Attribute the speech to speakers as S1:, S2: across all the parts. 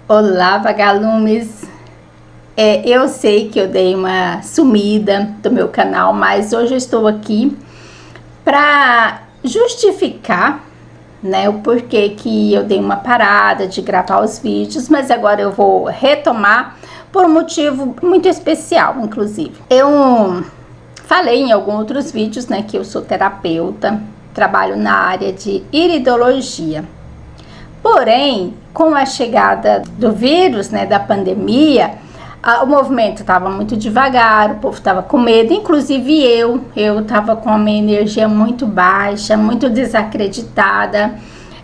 S1: Olá, vagalumes! Eu sei que eu dei uma sumida do meu canal, mas hoje eu estou aqui para justificar, né, o porquê que eu dei uma parada de gravar os vídeos, mas agora eu vou retomar por um motivo muito especial, inclusive. Eu falei em alguns outros vídeos, né, que eu sou terapeuta, trabalho na área de iridologia. Porém, com a chegada do vírus, né, da pandemia, o movimento estava muito devagar, o povo estava com medo, inclusive eu estava com a minha energia muito baixa, muito desacreditada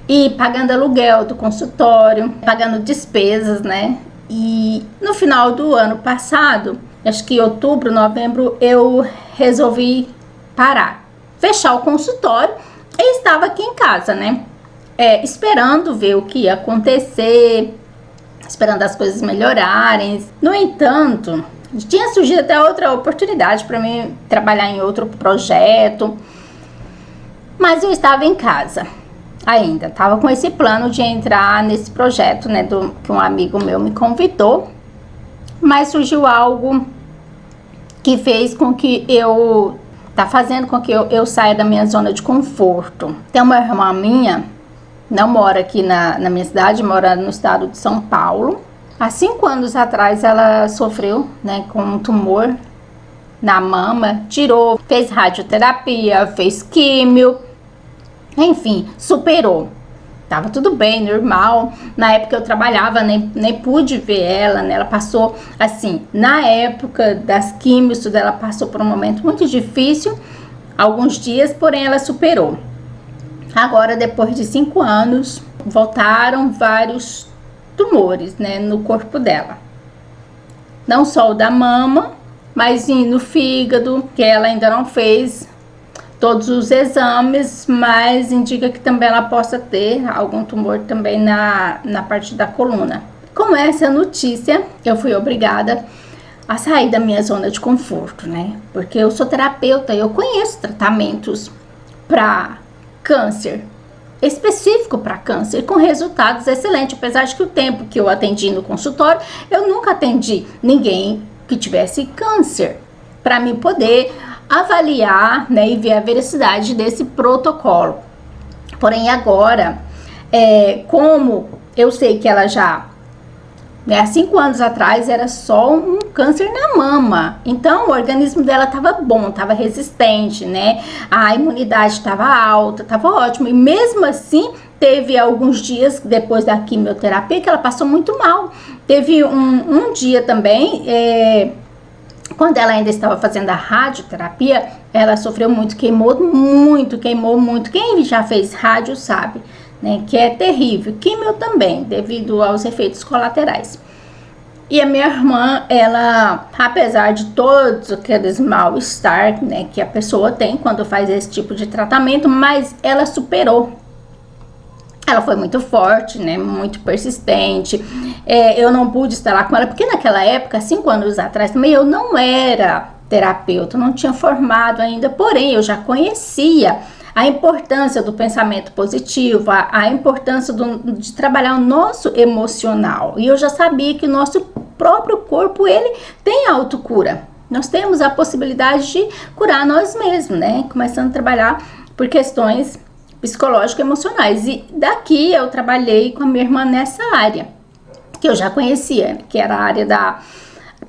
S1: e pagando aluguel do consultório, pagando despesas, né? E no final do ano passado, acho que em outubro, novembro, eu resolvi parar, fechar o consultório e estava aqui em casa, né? Esperando ver o que ia acontecer, esperando as coisas melhorarem. No entanto, tinha surgido até outra oportunidade para mim trabalhar em outro projeto, mas eu estava em casa ainda, estava com esse plano de entrar nesse projeto, né, que um amigo meu me convidou, mas surgiu algo que fez com que tá fazendo com que eu saia da minha zona de conforto. Tem uma irmã minha, não mora aqui na minha cidade, mora no estado de São Paulo. Há 5 anos atrás ela sofreu, né, com um tumor na mama, fez radioterapia, fez químio, enfim, superou. Tava tudo bem, normal. Na época eu trabalhava, nem pude ver ela, né? Ela passou, assim, na época das químios, ela passou por um momento muito difícil, alguns dias, porém ela superou. Agora, depois de 5 anos, voltaram vários tumores, né, no corpo dela. Não só o da mama, mas no fígado, que ela ainda não fez todos os exames, mas indica que também ela possa ter algum tumor também na parte da coluna. Com essa notícia, eu fui obrigada a sair da minha zona de conforto, né? Porque eu sou terapeuta e eu conheço tratamentos para câncer, específico para câncer, com resultados excelentes, apesar de que o tempo que eu atendi no consultório, eu nunca atendi ninguém que tivesse câncer, para mim poder avaliar, né, e ver a veracidade desse protocolo. Porém, agora, como eu sei que ela já, né, há 5 anos atrás era só um câncer na mama, então o organismo dela estava bom, estava resistente, né? A imunidade estava alta, estava ótimo, e mesmo assim teve alguns dias depois da quimioterapia que ela passou muito mal. Teve um dia também, quando ela ainda estava fazendo a radioterapia, ela sofreu muito, queimou muito. Quem já fez rádio sabe, né, que é terrível. Químio também, devido aos efeitos colaterais. E a minha irmã, ela, apesar de todos aqueles mal-estar, né, que a pessoa tem quando faz esse tipo de tratamento, mas ela superou. Ela foi muito forte, né, muito persistente. Eu não pude estar lá com ela, porque naquela época, 5 anos atrás, também eu não era terapeuta, não tinha formado ainda, porém eu já conhecia a importância do pensamento positivo, a importância de trabalhar o nosso emocional. E eu já sabia que o nosso próprio corpo, ele tem autocura. Nós temos a possibilidade de curar nós mesmos, né? Começando a trabalhar por questões psicológicas e emocionais. E daqui eu trabalhei com a minha irmã nessa área, que eu já conhecia, que era a área da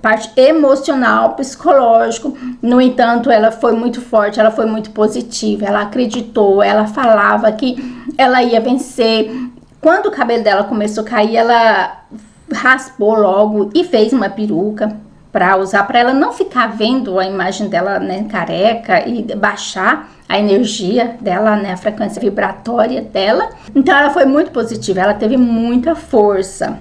S1: parte emocional, psicológico. No entanto, ela foi muito forte, ela foi muito positiva, ela acreditou, ela falava que ela ia vencer. Quando o cabelo dela começou a cair, ela raspou logo e fez uma peruca para usar, para ela não ficar vendo a imagem dela, né, careca, e baixar a energia dela, né, a frequência vibratória dela. Então ela foi muito positiva, ela teve muita força.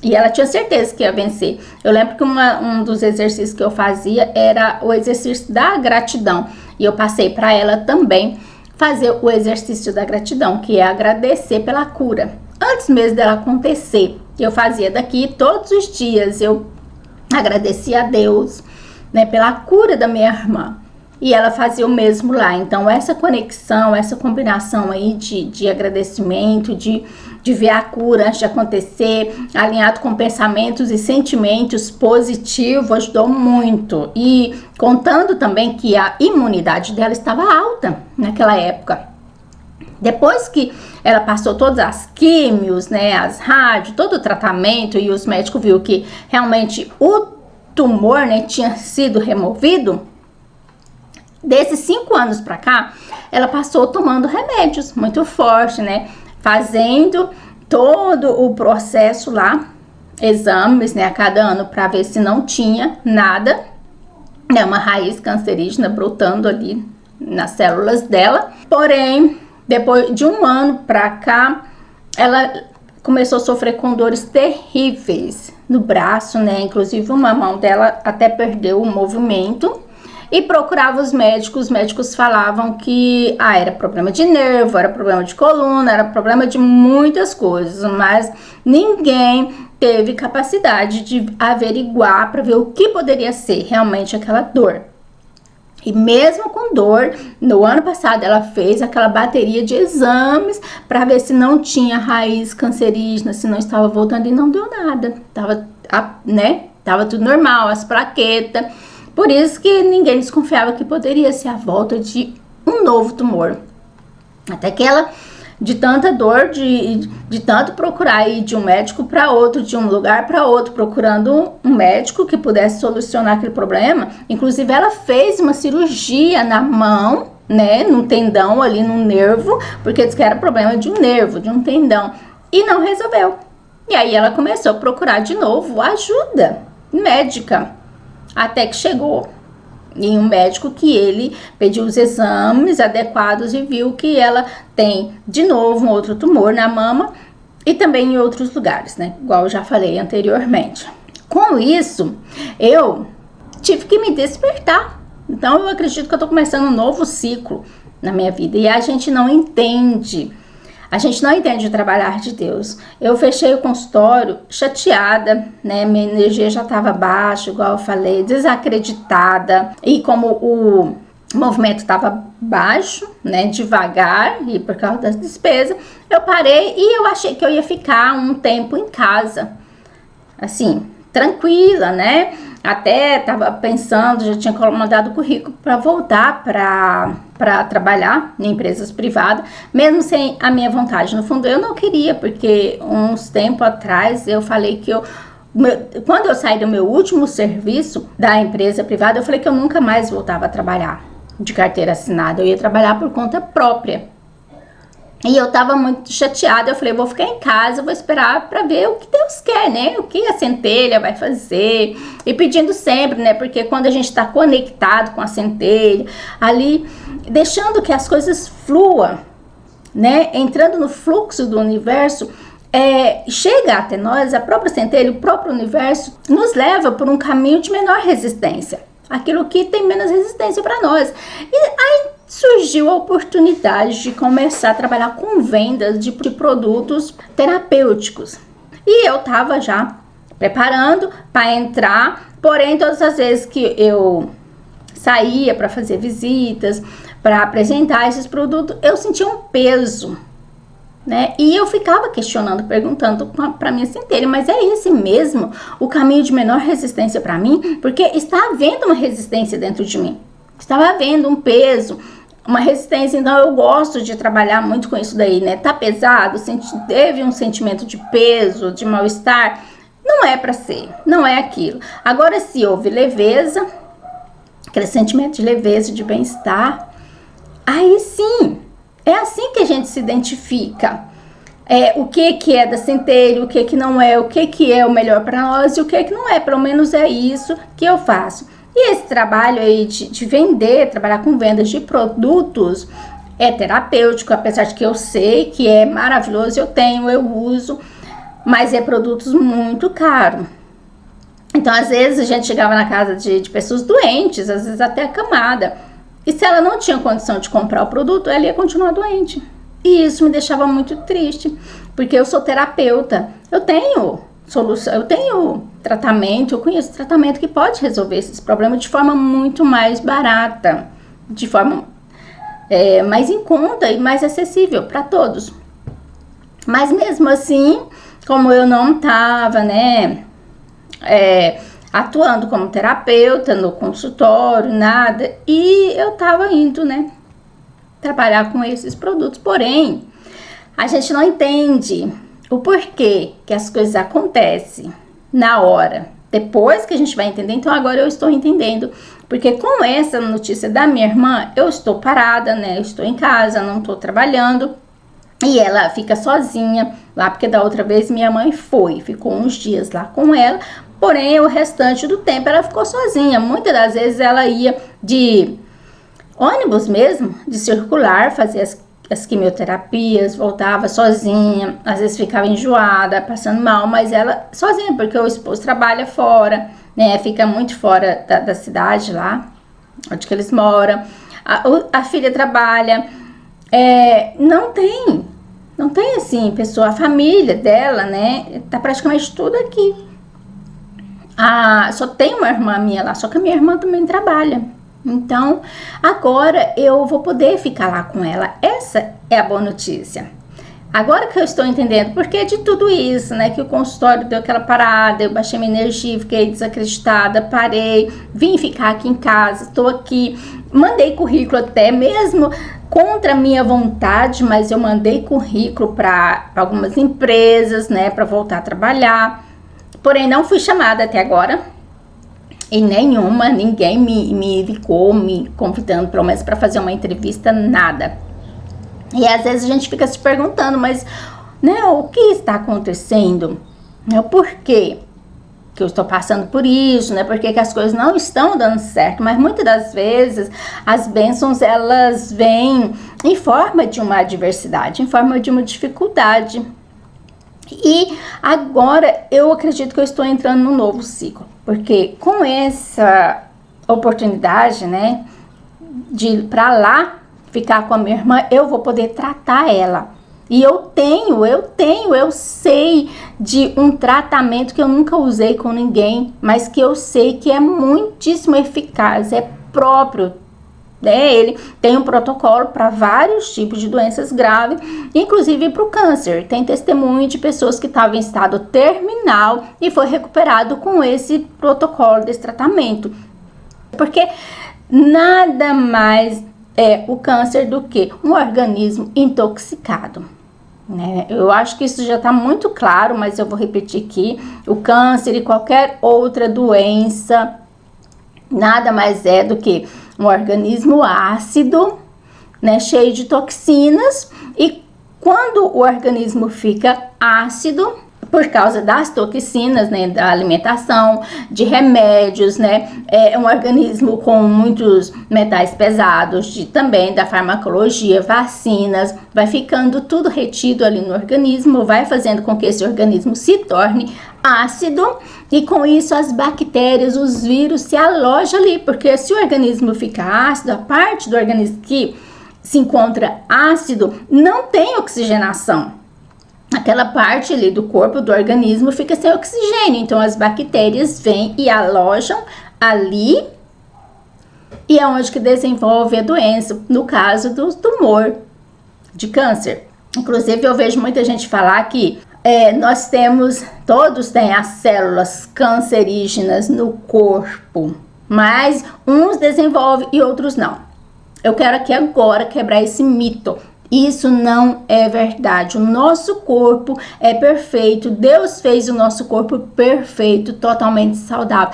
S1: E ela tinha certeza que ia vencer. Eu lembro que um dos exercícios que eu fazia era o exercício da gratidão. E eu passei para ela também fazer o exercício da gratidão, que é agradecer pela cura. Antes mesmo dela acontecer, eu fazia daqui todos os dias. Eu agradecia a Deus, né, pela cura da minha irmã. e ela fazia o mesmo lá. Então essa conexão, essa combinação aí de agradecimento, de ver a cura antes de acontecer, alinhado com pensamentos e sentimentos positivos, ajudou muito. E contando também que a imunidade dela estava alta naquela época. Depois que ela passou todas as químios, né, as rádios, todo o tratamento, e os médicos viram que realmente o tumor, né, tinha sido removido, desses 5 anos pra cá, ela passou tomando remédios muito forte, né, fazendo todo o processo lá, exames, né, a cada ano para ver se não tinha nada, né, uma raiz cancerígena brotando ali nas células dela. Porém, depois de 1 ano pra cá, ela começou a sofrer com dores terríveis no braço, né? Inclusive uma mão dela até perdeu o movimento. E procurava os médicos falavam que era problema de nervo, era problema de coluna, era problema de muitas coisas, mas ninguém teve capacidade de averiguar para ver o que poderia ser realmente aquela dor. E mesmo com dor, no ano passado ela fez aquela bateria de exames para ver se não tinha raiz cancerígena, se não estava voltando, e não deu nada. Tava tudo normal, as plaquetas. Por isso que ninguém desconfiava que poderia ser a volta de um novo tumor. Até que ela, de tanta dor, de tanto procurar ir de um médico para outro, de um lugar para outro, procurando um médico que pudesse solucionar aquele problema. Inclusive ela fez uma cirurgia na mão, né, num tendão ali, no nervo, porque disse que era problema de um nervo, de um tendão, e não resolveu. E aí ela começou a procurar de novo ajuda médica, até que chegou em um médico que ele pediu os exames adequados e viu que ela tem de novo um outro tumor na mama e também em outros lugares, né? Igual eu já falei anteriormente. Com isso, eu tive que me despertar. Então eu acredito que eu tô começando um novo ciclo na minha vida e a gente não entende. A gente não entende o trabalhar de Deus. Eu fechei o consultório chateada, né? Minha energia já estava baixa, igual eu falei, desacreditada. E como o movimento estava baixo, né? Devagar, e por causa das despesas, eu parei e eu achei que eu ia ficar um tempo em casa. Assim, tranquila, né? Até estava pensando, já tinha mandado o currículo para voltar para trabalhar em empresas privadas, mesmo sem a minha vontade. No fundo, eu não queria, porque uns tempos atrás eu falei que quando eu saí do meu último serviço da empresa privada, eu falei que eu nunca mais voltava a trabalhar de carteira assinada, eu ia trabalhar por conta própria. E eu tava muito chateada, eu falei, vou ficar em casa, vou esperar pra ver o que Deus quer, né? O que a centelha vai fazer. E pedindo sempre, né? Porque quando a gente tá conectado com a centelha, ali, deixando que as coisas fluam, né? Entrando no fluxo do universo, chega até nós, a própria centelha, o próprio universo, nos leva por um caminho de menor resistência. Aquilo que tem menos resistência para nós. E aí surgiu a oportunidade de começar a trabalhar com vendas de produtos terapêuticos. E eu tava já preparando para entrar, porém todas as vezes que eu saía para fazer visitas, para apresentar esses produtos, eu sentia um peso, né? E eu ficava questionando, perguntando para minha centelha, mas é esse mesmo o caminho de menor resistência para mim? Porque está havendo uma resistência dentro de mim, estava havendo um peso, uma resistência. Então eu gosto de trabalhar muito com isso daí, né? Tá pesado, teve um sentimento de peso, de mal-estar, não é para ser, não é aquilo. Agora, se houve leveza, aquele sentimento de leveza, de bem-estar, aí sim, é assim que a gente se identifica. O que é da centelha, o que não é, o que é o melhor para nós e o que não é. Pelo menos é isso que eu faço. E esse trabalho aí de vender, trabalhar com vendas de produtos é terapêutico, apesar de que eu sei que é maravilhoso, eu uso, mas é produtos muito caros. Então, às vezes, a gente chegava na casa de pessoas doentes, às vezes até acamada, e se ela não tinha condição de comprar o produto, ela ia continuar doente. E isso me deixava muito triste, porque eu sou terapeuta, eu tenho solução, eu tenho tratamento, eu conheço tratamento que pode resolver esses problemas de forma muito mais barata, de forma mais em conta e mais acessível para todos. Mas mesmo assim, como eu não estava, né, atuando como terapeuta no consultório, nada, e eu estava indo, né, trabalhar com esses produtos. Porém, a gente não entende o porquê que as coisas acontecem na hora. Depois que a gente vai entender, então agora eu estou entendendo. Porque com essa notícia da minha irmã, eu estou parada, né? Eu estou em casa, não estou trabalhando. E ela fica sozinha lá, porque da outra vez minha mãe ficou uns dias lá com ela. Porém, o restante do tempo ela ficou sozinha. Muitas das vezes ela ia de ônibus mesmo, de circular, fazia as quimioterapias, voltava sozinha, às vezes ficava enjoada, passando mal, mas ela sozinha, porque o esposo trabalha fora, né, fica muito fora da cidade lá, onde que eles moram, a filha trabalha, não tem assim, pessoa, a família dela, né, tá praticamente tudo aqui. Só tem uma irmã minha lá, só que a minha irmã também trabalha. Então, agora eu vou poder ficar lá com ela. Essa é a boa notícia. Agora que eu estou entendendo por que de tudo isso, né? Que o consultório deu aquela parada, eu baixei minha energia, fiquei desacreditada, parei, vim ficar aqui em casa, estou aqui, mandei currículo até mesmo contra a minha vontade, mas eu mandei currículo para algumas empresas, né? Para voltar a trabalhar. Porém, não fui chamada até agora. E ninguém me ficou me convidando, pelo menos para fazer uma entrevista, nada. E às vezes a gente fica se perguntando, mas, né, o que está acontecendo? Né, o porquê que eu estou passando por isso, né? Por que as coisas não estão dando certo? Mas muitas das vezes as bênçãos, elas vêm em forma de uma adversidade, em forma de uma dificuldade. E agora eu acredito que eu estou entrando num novo ciclo, porque com essa oportunidade, né, de ir para lá ficar com a minha irmã, eu vou poder tratar ela. E eu sei de um tratamento que eu nunca usei com ninguém, mas que eu sei que é muitíssimo eficaz, é próprio. Ele tem um protocolo para vários tipos de doenças graves, inclusive para o câncer. Tem testemunho de pessoas que estavam em estado terminal e foi recuperado com esse protocolo desse tratamento. Porque nada mais é o câncer do que um organismo intoxicado. Né? Eu acho que isso já está muito claro, mas eu vou repetir aqui. O câncer e qualquer outra doença nada mais é do que um organismo ácido, né, cheio de toxinas, e quando o organismo fica ácido, por causa das toxinas, né, da alimentação, de remédios, né, é um organismo com muitos metais pesados, também da farmacologia, vacinas, vai ficando tudo retido ali no organismo, vai fazendo com que esse organismo se torne ácido, e com isso as bactérias, os vírus se alojam ali, porque se o organismo fica ácido, a parte do organismo que se encontra ácido não tem oxigenação. Aquela parte ali do corpo, do organismo, fica sem oxigênio. Então, as bactérias vêm e alojam ali, e é onde que desenvolve a doença, no caso do tumor de câncer. Inclusive, eu vejo muita gente falar que todos têm as células cancerígenas no corpo, mas uns desenvolvem e outros não. Eu quero aqui agora quebrar esse mito. Isso não é verdade. O nosso corpo é perfeito. Deus fez o nosso corpo perfeito, totalmente saudável.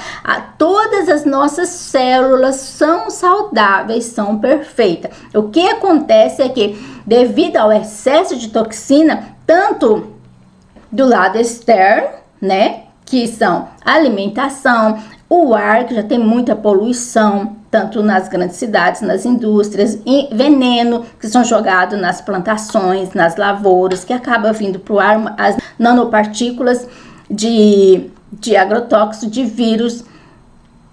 S1: Todas as nossas células são saudáveis, são perfeitas. O que acontece é que, devido ao excesso de toxina, tanto do lado externo, né, que são alimentação, o ar, que já tem muita poluição, tanto nas grandes cidades, nas indústrias, e veneno que são jogados nas plantações, nas lavouras, que acaba vindo para o ar, as nanopartículas de agrotóxico, de vírus,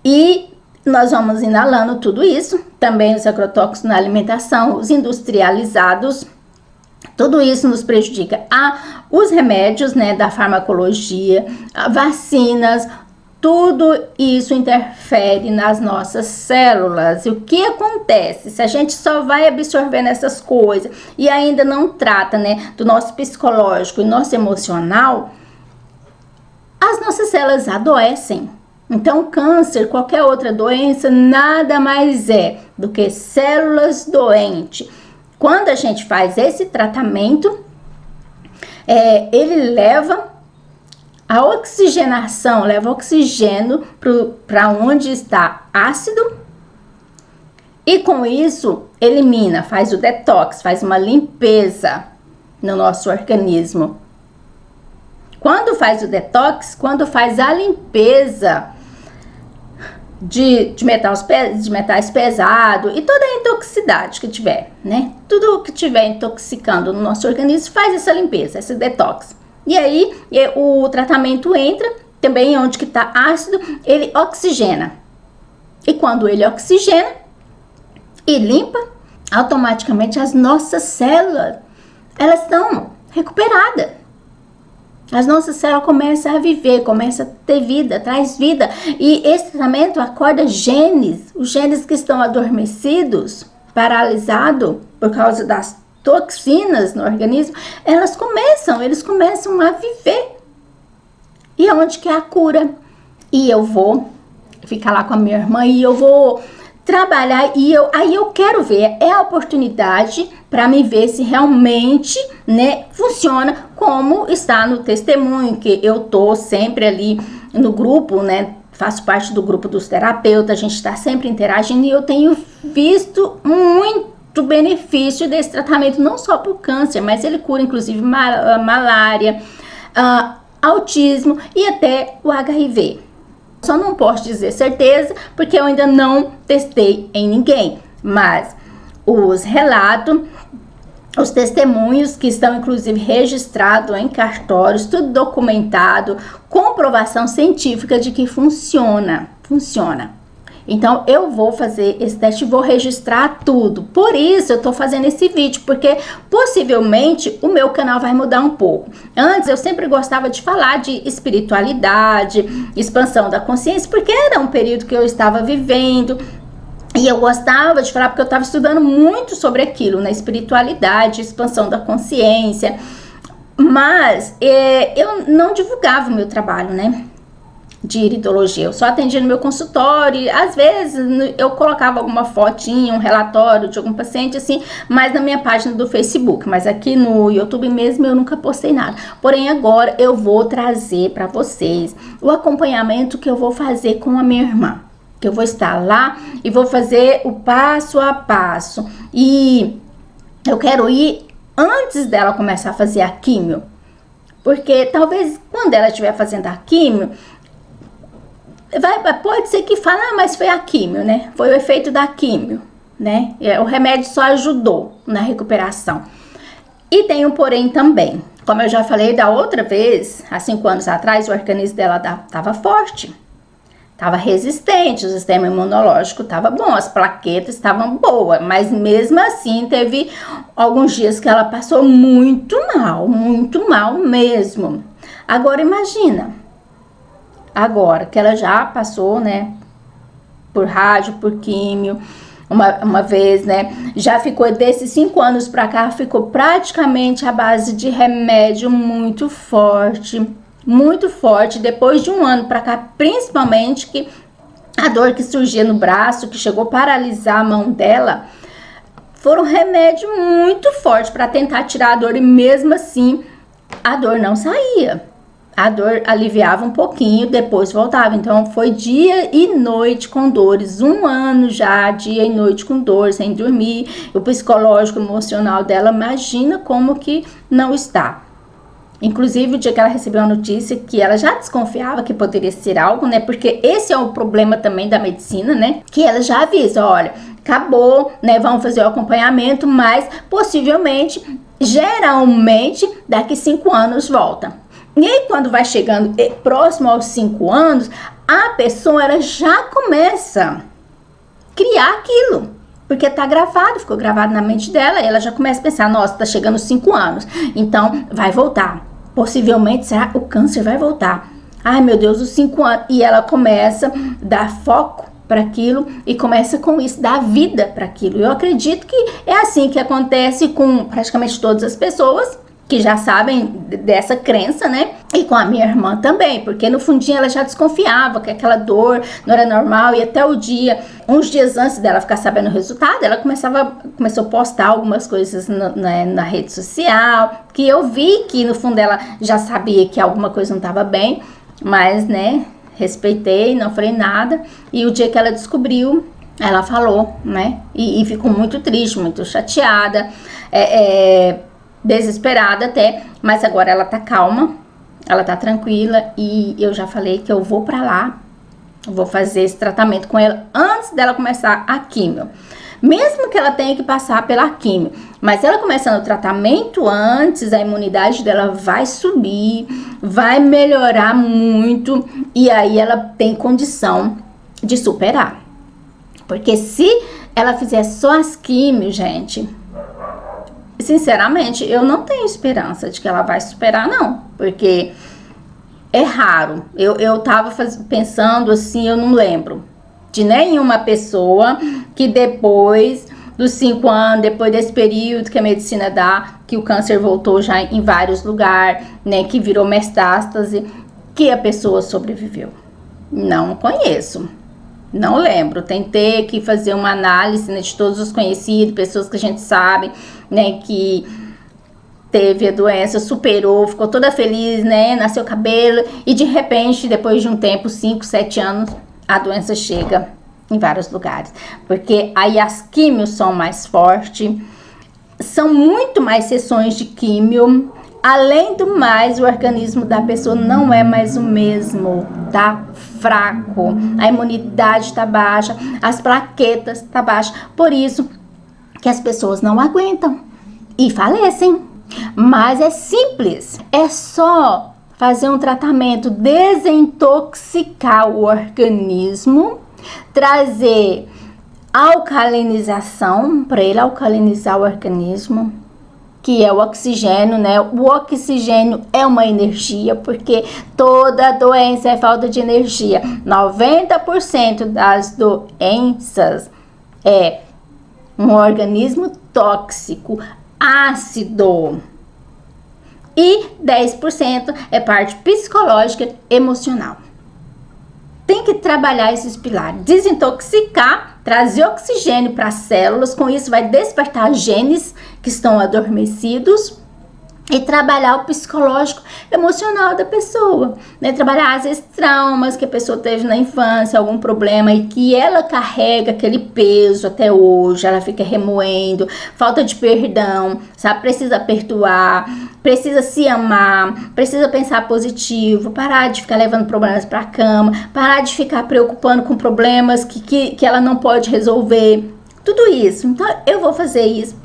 S1: e nós vamos inalando tudo isso, também os agrotóxicos na alimentação, os industrializados. Tudo isso nos prejudica. Os remédios, né, da farmacologia, vacinas, Tudo isso interfere nas nossas células. E o que acontece? Se a gente só vai absorvendo essas coisas e ainda não trata, né, do nosso psicológico e nosso emocional, as nossas células adoecem. Então, câncer, qualquer outra doença, nada mais é do que células doentes. Quando a gente faz esse tratamento, ele leva a oxigenação, leva oxigênio para onde está ácido, e com isso elimina, faz o detox, faz uma limpeza no nosso organismo. Quando faz o detox, quando faz a limpeza de metais pesados e toda a intoxicidade que tiver, né? Tudo que tiver intoxicando no nosso organismo, faz essa limpeza, esse detox. E aí, o tratamento entra também onde que está ácido, ele oxigena. E quando ele oxigena e limpa, automaticamente as nossas células, elas estão recuperadas. As nossas células começam a viver, começam a ter vida, traz vida. E esse tratamento acorda genes, os genes que estão adormecidos, paralisados por causa das toxinas no organismo, eles começam a viver. E onde que é a cura? E eu vou ficar lá com a minha irmã e eu vou trabalhar e aí eu quero ver, é a oportunidade para me ver se realmente, né, funciona como está no testemunho, que eu tô sempre ali no grupo, né, faço parte do grupo dos terapeutas, a gente está sempre interagindo e eu tenho visto muito benefício desse tratamento, não só para o câncer, mas ele cura inclusive malária, autismo e até o HIV. Só não posso dizer certeza, porque eu ainda não testei em ninguém, mas os relatos, os testemunhos que estão inclusive registrados em cartórios, tudo documentado, comprovação científica de que funciona. Então, eu vou fazer esse teste e vou registrar tudo. Por isso, eu tô fazendo esse vídeo, porque possivelmente o meu canal vai mudar um pouco. Antes, eu sempre gostava de falar de espiritualidade, expansão da consciência, porque era um período que eu estava vivendo. E eu gostava de falar porque eu estava estudando muito sobre aquilo, né? Espiritualidade, expansão da consciência. Mas eu não divulgava o meu trabalho, né? De iridologia, eu só atendia no meu consultório, às vezes eu colocava alguma fotinha, um relatório de algum paciente assim, mas na minha página do Facebook, mas aqui no YouTube mesmo eu nunca postei nada. Porém agora eu vou trazer para vocês o acompanhamento que eu vou fazer com a minha irmã, que eu vou estar lá e vou fazer o passo a passo, e eu quero ir antes dela começar a fazer a químio, porque talvez quando ela estiver fazendo a químio, pode ser que fale, mas foi a químio, né? Foi o efeito da químio, né? O remédio só ajudou na recuperação. E tem um porém também. Como eu já falei da outra vez, há 5 anos atrás, o organismo dela estava forte, estava resistente, o sistema imunológico estava bom, as plaquetas estavam boas, mas mesmo assim teve alguns dias que ela passou muito mal mesmo. Agora imagina. Agora, que ela já passou, né, por rádio, por químio, uma vez, né, já ficou desses 5 anos pra cá, ficou praticamente à base de remédio muito forte, depois de 1 ano pra cá, principalmente que a dor que surgia no braço, que chegou a paralisar a mão dela, foram remédio muito forte para tentar tirar a dor e mesmo assim a dor não saía. A dor aliviava um pouquinho, depois voltava. Então, foi dia e noite com dores. 1 ano já, dia e noite com dor, sem dormir. O psicológico, emocional dela, imagina como que não está. Inclusive, o dia que ela recebeu a notícia que ela já desconfiava que poderia ser algo, né? Porque esse é o problema também da medicina, né? Que ela já avisa, olha, acabou, né? Vamos fazer o acompanhamento, mas possivelmente, geralmente, daqui 5 anos volta. E aí, quando vai chegando próximo aos 5 anos, a pessoa ela já começa a criar aquilo. Porque tá gravado, ficou gravado na mente dela, e ela já começa a pensar, nossa, tá chegando 5 anos, então vai voltar. Possivelmente, será o câncer vai voltar. ai meu Deus, os 5 anos. E ela começa a dar foco para aquilo e começa com isso, dar vida para aquilo. Eu acredito que é assim que acontece com praticamente todas as pessoas que já sabem dessa crença, né? E com a minha irmã também, porque no fundinho ela já desconfiava que aquela dor não era normal, e até uns dias antes dela ficar sabendo o resultado, ela começou a postar algumas coisas na rede social, que eu vi que no fundo ela já sabia que alguma coisa não estava bem, mas, né, respeitei, não falei nada, e o dia que ela descobriu, ela falou, né, e ficou muito triste, muito chateada, desesperada até, mas agora ela tá calma, ela tá tranquila, e eu já falei que eu vou pra lá, vou fazer esse tratamento com ela antes dela começar a químio, mesmo que ela tenha que passar pela químio, mas ela começando o tratamento antes, a imunidade dela vai subir, vai melhorar muito, e aí ela tem condição de superar, porque se ela fizer só as químio, gente, sinceramente, eu não tenho esperança de que ela vai superar, não. Porque é raro. Eu tava pensando assim, eu não lembro de nenhuma pessoa que depois dos 5 anos, depois desse período que a medicina dá, que o câncer voltou já em vários lugares, né, que virou metástase, que a pessoa sobreviveu. Não conheço. Não lembro, tentei aqui fazer uma análise, né, de todos os conhecidos, pessoas que a gente sabe, né, que teve a doença, superou, ficou toda feliz, né, nasceu cabelo, e de repente, depois de um tempo, 5, 7 anos, a doença chega em vários lugares, porque aí as químios são mais fortes, são muito mais sessões de químio. Além do mais, o organismo da pessoa não é mais o mesmo, tá fraco, a imunidade tá baixa, as plaquetas tá baixa, por isso que as pessoas não aguentam e falecem. Mas é simples, é só fazer um tratamento, desintoxicar o organismo, trazer alcalinização para ele alcalinizar o organismo, que é o oxigênio, né? O oxigênio é uma energia, porque toda doença é falta de energia. 90% das doenças é um organismo tóxico, ácido. E 10% é parte psicológica, emocional. Tem que trabalhar esses pilares, desintoxicar, trazer oxigênio para as células, com isso vai despertar genes que estão adormecidos e trabalhar o psicológico, emocional da pessoa, né? Trabalhar às vezes traumas que a pessoa teve na infância, algum problema e que ela carrega aquele peso até hoje, ela fica remoendo, falta de perdão, sabe? Precisa perdoar, precisa se amar, precisa pensar positivo, parar de ficar levando problemas para a cama, parar de ficar preocupando com problemas que ela não pode resolver, tudo isso. Então eu vou fazer isso.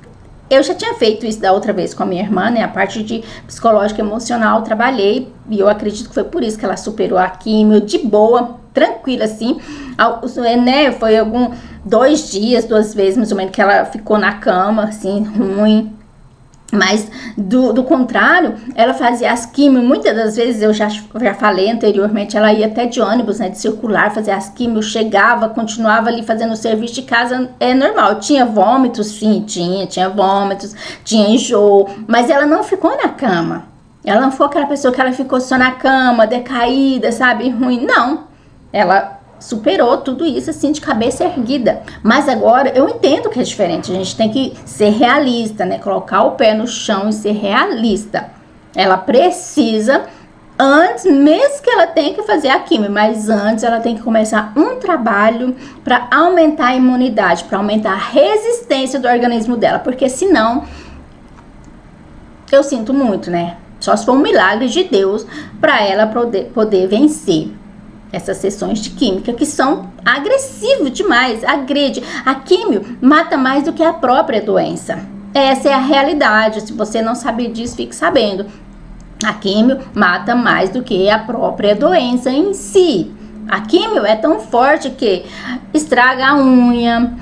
S1: Eu já tinha feito isso da outra vez com a minha irmã, né? A parte de psicológica e emocional, trabalhei. E eu acredito que foi por isso que ela superou a químio de boa, tranquila, assim. Né? Foi 2 dias, 2 vezes, mais ou menos, que ela ficou na cama, assim, ruim. Mas, do contrário, ela fazia as químio, muitas das vezes, eu já falei anteriormente, ela ia até de ônibus, né, de circular, fazia as químio, chegava, continuava ali fazendo o serviço de casa, é normal. Tinha vômitos, sim, tinha vômitos, tinha enjoo, mas ela não ficou na cama. Ela não foi aquela pessoa que ela ficou só na cama, decaída, sabe, ruim, não. Ela superou tudo isso assim de cabeça erguida. Mas agora eu entendo que é diferente. A gente tem que ser realista, né? Colocar o pé no chão e ser realista. Ela precisa, antes, mesmo que ela tenha que fazer a químio, mas antes ela tem que começar um trabalho para aumentar a imunidade, para aumentar a resistência do organismo dela. Porque senão, eu sinto muito, né? Só se for um milagre de Deus para ela poder vencer essas sessões de química, que são agressivas demais, agride. A químio mata mais do que a própria doença. Essa é a realidade. Se você não sabe disso, fique sabendo. A químio mata mais do que a própria doença em si. A químio é tão forte que estraga a unha,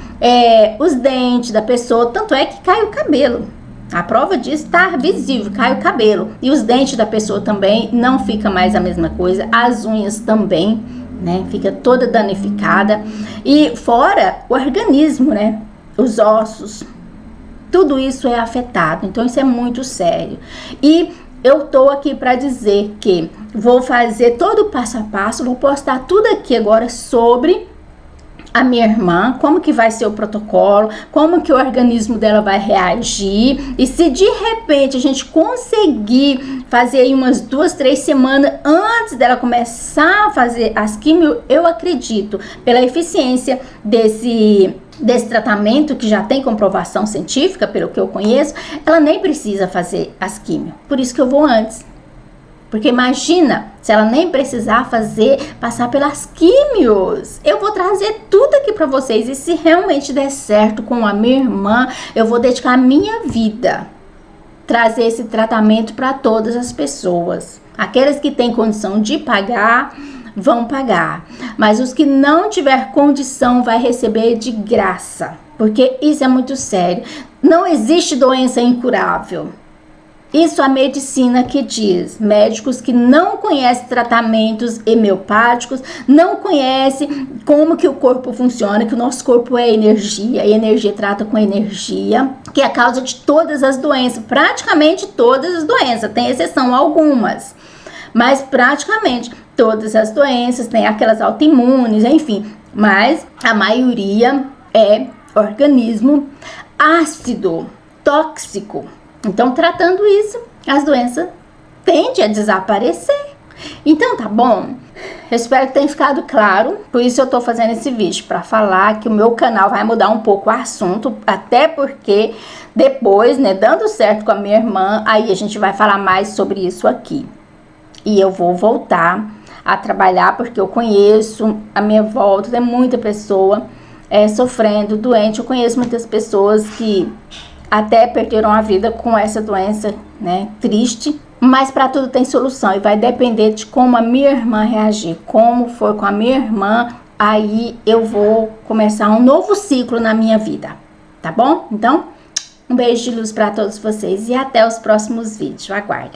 S1: os dentes da pessoa, tanto é que cai o cabelo. A prova disso tá visível, cai o cabelo. E os dentes da pessoa também não fica mais a mesma coisa. As unhas também, né? Fica toda danificada. E fora o organismo, né? Os ossos. Tudo isso é afetado. Então isso é muito sério. E eu tô aqui para dizer que vou fazer todo o passo a passo. Vou postar tudo aqui agora sobre a minha irmã, como que vai ser o protocolo, como que o organismo dela vai reagir, e se de repente a gente conseguir fazer aí umas 2, 3 semanas antes dela começar a fazer as quimio, eu acredito, pela eficiência desse tratamento, que já tem comprovação científica, pelo que eu conheço, ela nem precisa fazer as quimio, por isso que eu vou antes. Porque imagina, se ela nem precisar passar pelas químios. Eu vou trazer tudo aqui para vocês. E se realmente der certo com a minha irmã, eu vou dedicar a minha vida. Trazer esse tratamento para todas as pessoas. Aquelas que têm condição de pagar, vão pagar. Mas os que não tiver condição, vai receber de graça. Porque isso é muito sério. Não existe doença incurável. Isso a medicina que diz. Médicos que não conhecem tratamentos homeopáticos, não conhecem como que o corpo funciona, que o nosso corpo é energia, e energia trata com energia, que é a causa de todas as doenças, praticamente todas as doenças, tem exceção algumas, mas praticamente todas as doenças, tem aquelas autoimunes, enfim, mas a maioria é organismo ácido, tóxico. Então, tratando isso, as doenças tendem a desaparecer. Então, tá bom? Eu espero que tenha ficado claro. Por isso eu tô fazendo esse vídeo, para falar que o meu canal vai mudar um pouco o assunto. Até porque depois, né, dando certo com a minha irmã, aí a gente vai falar mais sobre isso aqui. E eu vou voltar a trabalhar, porque eu conheço a minha volta, tem muita pessoa sofrendo, doente. Eu conheço muitas pessoas que até perderam a vida com essa doença, né, triste, mas para tudo tem solução e vai depender de como a minha irmã reagir, como foi com a minha irmã, aí eu vou começar um novo ciclo na minha vida, tá bom? Então, um beijo de luz para todos vocês e até os próximos vídeos, aguardem.